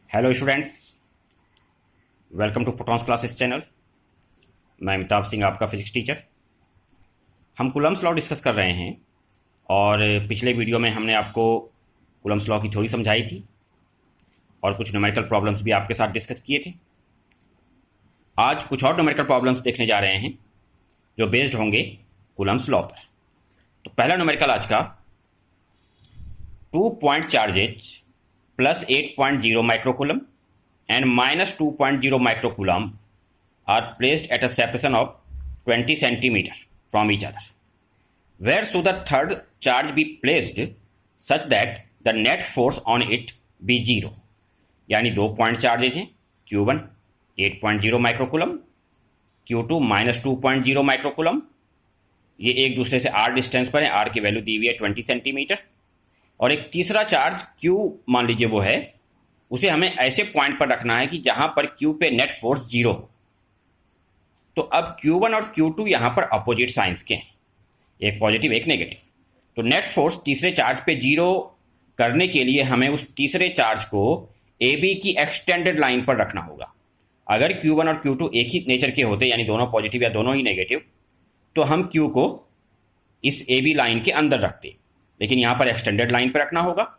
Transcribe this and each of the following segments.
Hello students, welcome to Photons classes channel. मैं अमिताभ सिंह, आपका physics teacher. हम कूलम्ब्स लॉ डिस्कस कर रहे हैं और पिछले वीडियो में हमने आपको कूलम्ब्स लॉ की थ्योरी समझाई थी और कुछ न्यूमेरिकल प्रॉब्लम्स भी आपके साथ डिस्कस किए थे। आज कुछ और न्यूमेरिकल प्रॉब्लम्स देखने जा रहे हैं जो बेस्ड होंगे कूलम्ब्स लॉ पर। तो पहला न्यूमेरिकल आज का, 2 point charges plus 8.0 microcoulomb and minus 2.0 microcoulomb are placed at a separation of 20 centimeter from each other. Where should the third charge be placed such that the net force on it be zero? यानी 2 point charges हैं, Q1 8.0 microcoulomb, Q2 minus 2.0 microcoulomb. ये एक दूसरे से R distance पर है, R की value दी हुई है 20 सेंटीमीटर। और एक तीसरा चार्ज Q मान लीजिए वो है, उसे हमें ऐसे पॉइंट पर रखना है कि जहां पर Q पे नेट फोर्स जीरो हो। तो अब Q1 और Q2 यहां पर अपोजिट साइंस के हैं, एक पॉजिटिव एक नेगेटिव। तो नेट फोर्स तीसरे चार्ज पे जीरो करने के लिए हमें उस तीसरे चार्ज को AB की एक्सटेंडेड लाइन पर रखना होगा। अगर Q1 और Q2 एक ही नेचर के होते, यानी दोनों पॉजिटिव या दोनों ही नेगेटिव, तो हम Q को इस AB लाइन के अंदर रखते, लेकिन यहां पर एक्सटेंडेड लाइन पर रखना होगा।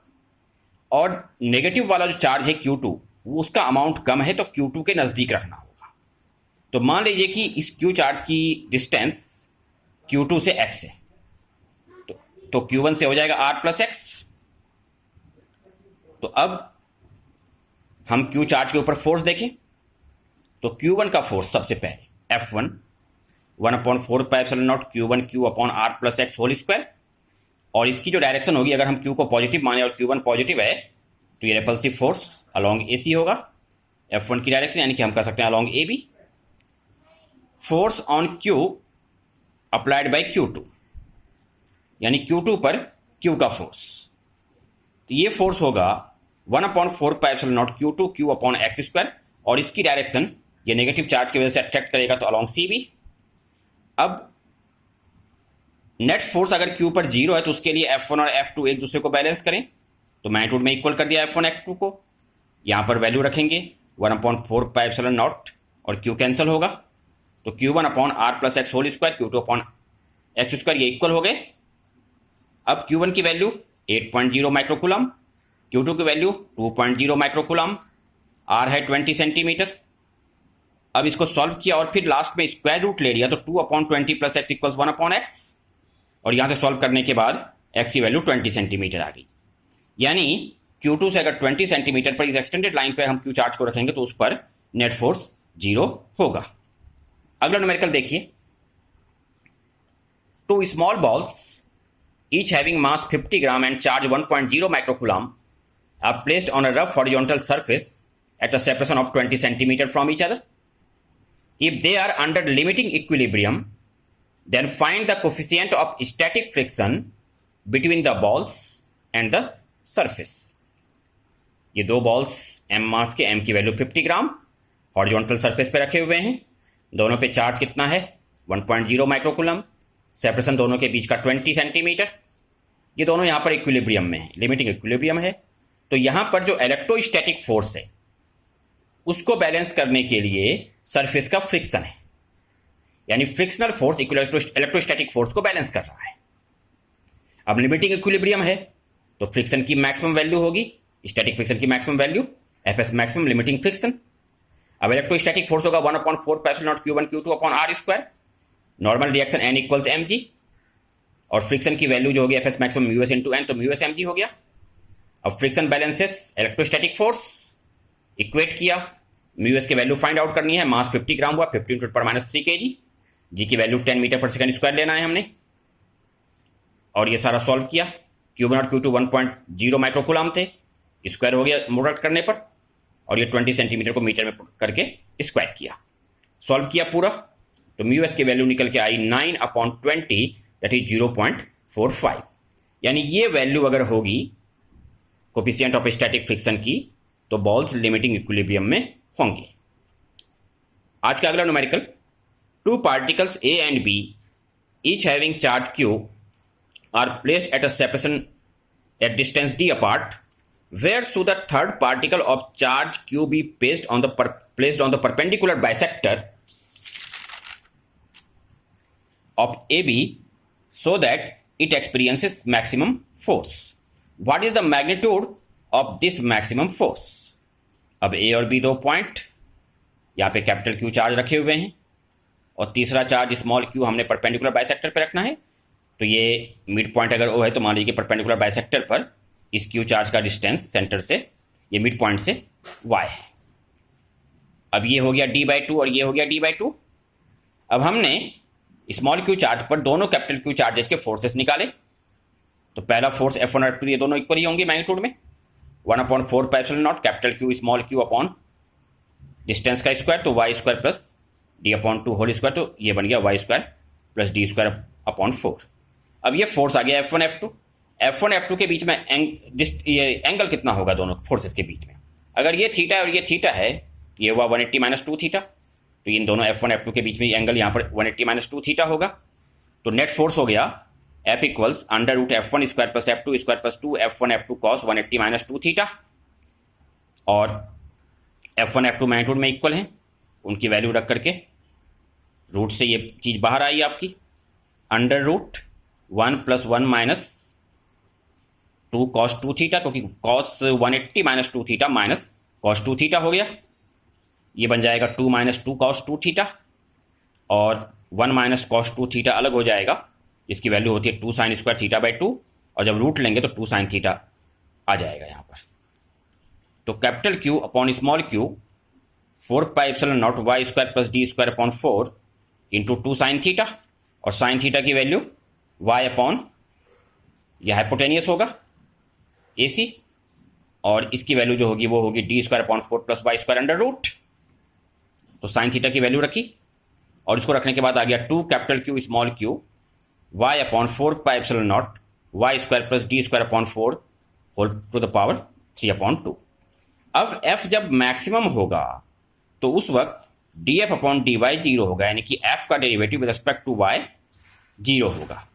और नेगेटिव वाला जो चार्ज है Q2, वो उसका अमाउंट कम है, तो Q2 के नज़दीक रखना होगा। तो मान लीजिए कि इस Q चार्ज की डिस्टेंस Q2 से x है, तो Q1 से हो जाएगा R प्लस एक्स। तो अब हम Q चार्ज के ऊपर फोर्स देखें तो Q1 का फोर्स सबसे पहले F1 1/4πε0 Q1 Q upon R plus x whole square. और इसकी जो डायरेक्शन होगी, अगर हम Q को पॉजिटिव माने और Q1 पॉजिटिव है, तो ये रिपल्सिव फोर्स अलोंग AC होगा, F1 की डायरेक्शन, यानी कि हम कह सकते हैं along AB। Force on Q applied by Q2, यानी Q2 पर Q का फोर्स, तो ये फोर्स होगा 1/4πε0 Q2 Q upon x square. और इसकी डायरेक्शन ये नेगेटिव चार्ज की वजह से अट्रैक्ट करेगा, तो अलोंग CB। अब नेट फोर्स अगर Q पर जीरो है, तो उसके लिए F1 और F2 एक दूसरे को बैलेंस करें, तो मैग्नीट्यूड में इक्वल कर दिया F1 F2 को। यहां पर वैल्यू रखेंगे 1/4πε0 और Q कैंसिल होगा, तो Q1 upon R plus x whole square, Q2 upon x square, ये इक्वल हो गए। अब Q1 की वैल्यू 8.0 माइक्रोकूलम, Q2 की वैल्यू 2.0 माइक्रोकूलम, R है 20 सेंटीमीटर। अब इसको सॉल्व किया और फिर लास्ट में स्क्वायर रूट ले लिया, तो 2/20 प्लस एक्स इक्वल्स 1/x। और यहां से सॉल्व करने के बाद x की वैल्यू 20 सेंटीमीटर आ गई। यानी Q2 से अगर 20 सेंटीमीटर पर इस एक्सटेंडेड लाइन पर हम Q चार्ज को रखेंगे, तो उस पर नेट फोर्स जीरो होगा। अगला न्यूमेरिकल देखिए, 2 small balls each having mass 50 gram and charge 1.0 microcoulomb are placed on a rough horizontal surface at a separation of 20 centimetre from each other. If they are under limiting equilibrium, then find the coefficient of static friction between the balls and the surface। ये दो balls m मास के, m की value 50 ग्राम, horizontal surface पे रखे हुए हैं। दोनों पे चार्ज कितना है 1.0 माइक्रोकूलम, सेपरेशन दोनों के बीच का 20 सेंटीमीटर। ये दोनों यहाँ पर इक्विलिब्रियम में है, लिमिटिंग इक्विलिब्रियम है। तो यहाँ पर जो इलेक्ट्रोस्टैटिक फोर्स है, उसको बैलेंस करने के लिए सरफेस का फ्रिक्शन है, यानी फ्रिक्शनल फोर्स इलेक्ट्रोस्टैटिक फोर्स को बैलेंस कर रहा है। अब लिमिटिंग इक्विलिब्रियम है, तो फ्रिक्शन की मैक्सिमम वैल्यू होगी, स्टैटिक फ्रिक्शन की maximum value Fs maximum limiting friction. अब इलेक्ट्रोस्टैटिक फोर्स होगा 1/4πε0 Q1 Q2 upon R square, normal reaction N equals mg। और फ्रिक्शन की वैल्यू जो होगी Fs maximum μs into N, तो μs mg हो गया। अब friction balances electrostatic force, equate किया, μs की वैल्यू फाइंड आउट करनी है। मास 50 ग्राम हुआ, 50 × 10⁻³ kg, जी की वैल्यू 10 मीटर पर सेकंड स्क्वायर लेना है हमने। और ये सारा सॉल्व किया, Q1 और Q2 1.0 माइक्रोकूलम थे, स्क्वायर हो गया मोड करने पर, और ये 20 सेंटीमीटर को मीटर में करके स्क्वायर किया, सॉल्व किया पूरा, तो μs की वैल्यू निकल के आई 9/20, दैट इज 0.45। यानी ये वैल्यू अगर होगी कोफिशिएंट ऑफ स्टैटिक फ्रिक्शन की, तो बॉल्स लिमिटिंग इक्विलिब्रियम में होंगे। आज का अगला numerical, 2 particles A and B each having charge Q are placed at a separation at distance d apart Where should the third particle of charge q be placed on the perpendicular bisector of AB so that it experiences maximum force? What is the magnitude of this maximum force? अब A और B दो point, यहाँ पे capital Q charge रखे हुए हैं और तीसरा चार्ज स्मॉल q हमने परपेंडिकुलर बाइसेक्टर पर रखना है। तो ये मिड पॉइंट अगर O है तो मान लीजिए कि परपेंडिकुलर बाइसेक्टर पर इस q चार्ज का डिस्टेंस सेंटर से, ये मिड पॉइंट से y है। अब ये हो गया d/2 और ये हो गया d/2। अब हमने स्मॉल q चार्ज पर दोनों कैपिटल Q चार्जेस के फोर्सेस निकाले। तो पहला फोर्स F1 और F2 ये दोनों इक्वल ही होंगे मैग्नीट्यूड में, 1/4πε0 capital Q small q upon distance का स्क्वायर, तो y square plus d/2 whole square, तो ये बन गया y square plus d square upon 4। अब ये फोर्स आ गया F1 F2। F1 F2 के बीच में ये एंगल कितना होगा दोनों फोर्सेस के बीच में? अगर ये थीटा है और ये थीटा है, ये हुआ 180 - 2 थीटा। तो इन दोनों F1 F2 के बीच में एंगल यहाँ पर 180 - 2 थीटा होगा। तो नेट फोर्स हो गया F equals √F1 square plus F2 square plus 2 F1 F2 cos 180 - 2 theta. और F1 F2 मैग्नीट्यूड में इक्वल हैं, उनकी वैल्यू रख करके रूट से ये चीज़ बाहर आई आपकी, √1 + 1 - 2 cos 2 थीटा, क्योंकि cos 180 - 2 theta minus cos 2 theta हो गया। ये बन जाएगा 2 - 2 cos 2 थीटा और 1 - cos 2 थीटा अलग हो जाएगा, इसकी वैल्यू होती है 2 sin स्क्वायर थीटा/2 और जब रूट लेंगे तो 2 sin थीटा आ जाएगा यहाँ पर। तो capital Q upon small q 4πε0 y square plus d square upon 4 into 2 sin theta, और sin थीटा की वैल्यू y अपॉन यह हाइपोटेनियस होगा AC, और इसकी वैल्यू जो होगी वो होगी d square upon 4 plus y square under root. तो साइन थीटा की वैल्यू रखी और इसको रखने के बाद आ गया 2 capital Q small q y upon 4πε0 y square plus d square upon 4 whole to the power 3/2। अब f जब मैक्सिमम होगा तो उस वक्त df अपॉन dy 0 होगा, यानी कि f का derivative with respect to y 0 होगा।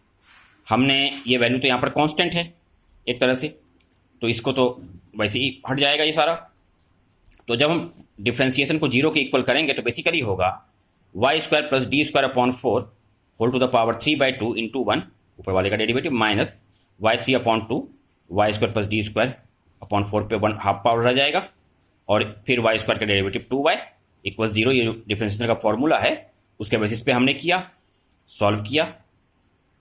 हमने ये वैल्यू तो यहाँ पर कांस्टेंट है एक तरह से, तो इसको तो वैसे ही हट जाएगा ये सारा। तो जब हम डिफ्रेंसिएशन को 0 के इक्वल करेंगे तो बेसिकली होगा y square plus D square upon 4 whole to the power 3/2 into 1 ऊपर वाले का derivative minus y3/2 y square plus D square upon 4 पे 1 हाफ पावर रह जाएगा, और फिर y स्क्वायर का डेरिवेटिव 2y इक्वल 0। ये डिफ्रेंसिएशन का फॉर्मूला है, उसके बेसिस पे हमने किया, सॉल्व किया,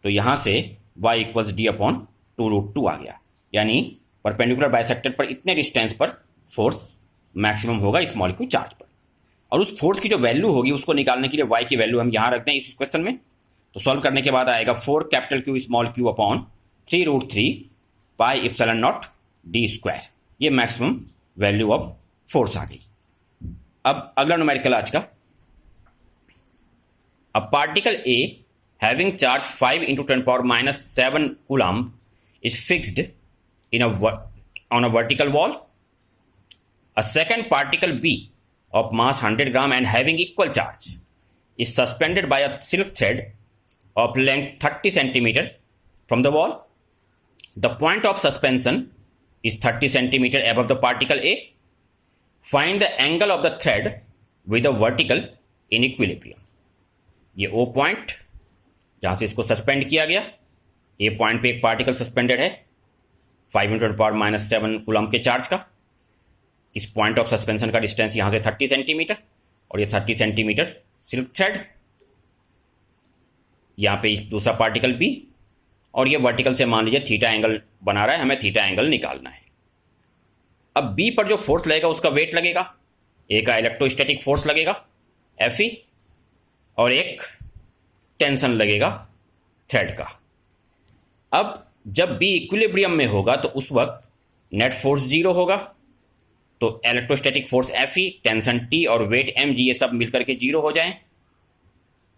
तो यहाँ से y इक्वल्स d अपॉन 2√2 आ गया। यानी परपेंडिकुलर बाइसेक्टर पर इतने डिस्टेंस पर फोर्स मैक्सिमम होगा स्मॉल q चार्ज पर, और उस फोर्स की जो वैल्यू होगी उसको निकालने के लिए y की वैल्यू हम यहाँ रखते हैं इस क्वेश्चन में। तो सॉल्व करने के बाद आएगा 4 capital Q small q upon 3√3 πε0 d square. ये मैक्सिमम वैल्यू ऑफ फोर्स आ गई। अब अगला न्यूमेरिकल आज का, a particle A having charge 5 × 10⁻⁷ coulomb is fixed on a vertical wall. A second particle B of mass 100 gram and having equal charge is suspended by a silk thread of length 30 centimeter from the wall. The point of suspension is 30 centimeter above the particle A. Find the angle of the thread with the vertical in equilibrium. ये O point जहां से इसको suspend किया गया, ए point पे एक particle suspended है 5 × 10⁻⁷ coulomb के चार्ज का। इस पॉइंट ऑफ सस्पेंशन का डिस्टेंस यहां से 30 सेंटीमीटर, और ये 30 सेंटीमीटर सिल्क थ्रेड, यहाँ पे दूसरा पार्टिकल बी, और ये वर्टिकल से मान लीजिए थीटा एंगल बना रहा है, हमें थीटा एंगल निकालना है। अब बी पर जो फोर्स लगेगा उसका वेट लगेगा, ए का इलेक्ट्रोस्टैटिक फोर्स लगेगा Fe, और एक टेंशन लगेगा थ्रेड का। अब जब बी इक्विलिब्रियम में होगा तो उस वक्त नेट फोर्स 0 होगा, तो electrostatic force Fe, tension T और वेट mg ये सब मिलकर के 0 हो जाएं।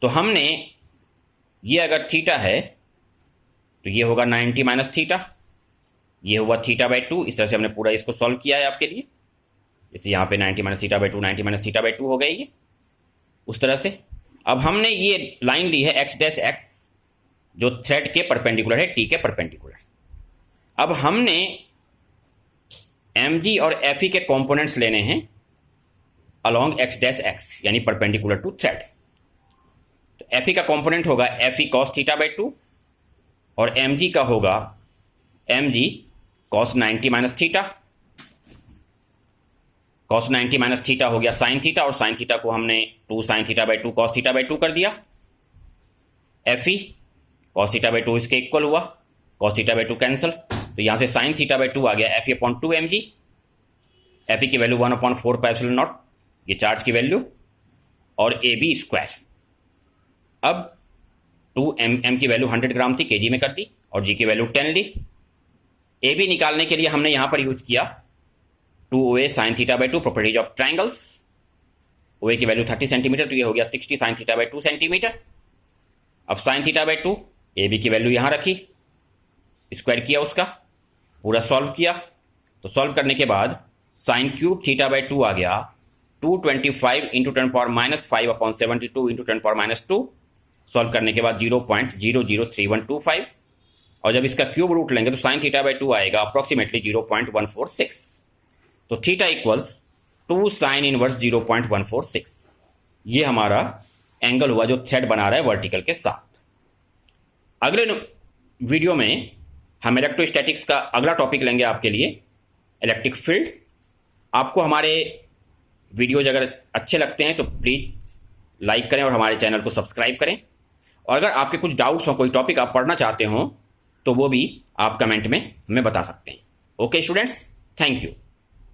तो हमने ये अगर थीटा है तो ये होगा 90 - थीटा, ये हुआ θ/2। इस तरह से हमने पूरा इसको सॉल्व किया है आपके लिए, जैसे यहाँ पे 90 - θ/2 90 - θ/2 हो गई ये उस तरह से। अब हमने ये लाइन ली है x' जो थ्रेड के परपेंडिकुलर है, T के परपेंडिकुलर। अब हमने एम जी और एफ ई के कॉम्पोनेंट्स लेने हैं अलॉन्ग एक्स डैश एक्स यानी परपेंडिकुलर टू थ्रेड। तो एफ ई का कॉम्पोनेंट होगा F E cos theta by 2 और एम जी का होगा M G cos 90 minus theta. Cos 90 minus theta हो गया साइन थीटा और साइन थीटा को हमने 2 sine theta by 2 cos theta by 2 कर दिया। F E cos theta by 2 इसके इक्वल हुआ, कॉस थीटा बाई 2 कैंसिल, तो यहां से साइन थीटा बाई 2 आ गया F E upon 2 M G. F E की वैल्यू 1/4 पाई एप्सिलॉन नॉट, ये चार्ज की वैल्यू, और ए बी स्क्वायर। अब 2 एम की वैल्यू 100 ग्राम थी, केजी में कर दी, और जी की वैल्यू 10 ली। ए बी निकालने के लिए हमने यहां पर यूज किया 2OA sine theta by 2 properties of triangles. OA की वैल्यू 30 सेंटीमीटर, तो ये हो गया 60 साइन थीटा बाई 2 सेंटीमीटर। अब sine theta by 2 A B की वैल्यू यहां रखी, स्क्वायर किया उसका, पूरा सॉल्व किया। तो सॉल्व करने के बाद साइन क्यूब थीटा बाई 2 आ गया 225 इंटू 10⁻⁵ अपॉन 72 इंटू 10⁻²। सॉल्व करने के बाद 0.003125, और जब इसका क्यूब रूट लेंगे तो साइन थीटा बाई 2 आएगा अप्रोक्सीमेटली 0.146। तो थीटा इक्वल्स 2 साइन इनवर्स 0.146। ये हमारा एंगल हुआ जो थ्रेड बना रहा है वर्टिकल के साथ। अगले वीडियो में हम इलेक्ट्रोस्टैटिक्स का अगला टॉपिक लेंगे आपके लिए, इलेक्ट्रिक फील्ड। आपको हमारे वीडियोज अगर अच्छे लगते हैं तो प्लीज़ लाइक करें और हमारे चैनल को सब्सक्राइब करें। और अगर आपके कुछ डाउट्स हो, कोई टॉपिक आप पढ़ना चाहते हो, तो वो भी आप कमेंट में हमें बता सकते हैं। Okay students, thank you.